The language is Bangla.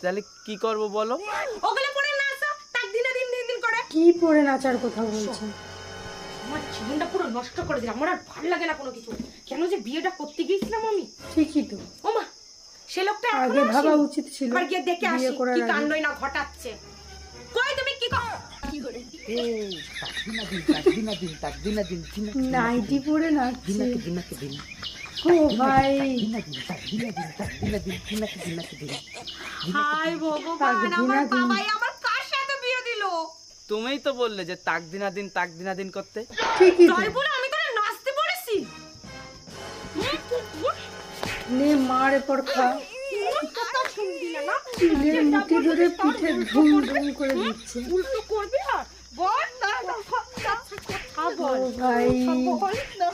তাহলে কি করব বলো? ওগুলো পরে নাচো, তাক দিন দিন দিন দিন করে। কি পরে নাচার কথা বলছেন? আমার জীবনটা পুরো নষ্ট করে দিলাম, আমার আর ভালো লাগে না কোনো কিছু। কেন যে বিয়েটা করতে গিয়েছিলাম আমি। ঠিকই তো, ওমা সে লোকটা আগে ভাবা উচিত ছিল। আবার গিয়ে দেখে আসি বিয়ে করার কি আগে। কাণ্ডই না ঘটাচ্ছে। কই তুমি কি কি করে? নাইটি পরে নাচছে। ও ভাই, হাই ভগবান, আমার বাবাই আমার কার সাথে বিয়ে দিল? তুমিই তো বললে যে তাক দিনা দিন করতে। ঠিকই তো। তাই বলে আমি তোরে নাচতে বলেছি? নে মারে পর খা। কথা শুনবি না না? চিলের মুঠি ধরে পিঠে ধুম ধুম করে দিচ্ছে। উল্টো করবি না? বল না কথা বল। ও ভাই, বল না।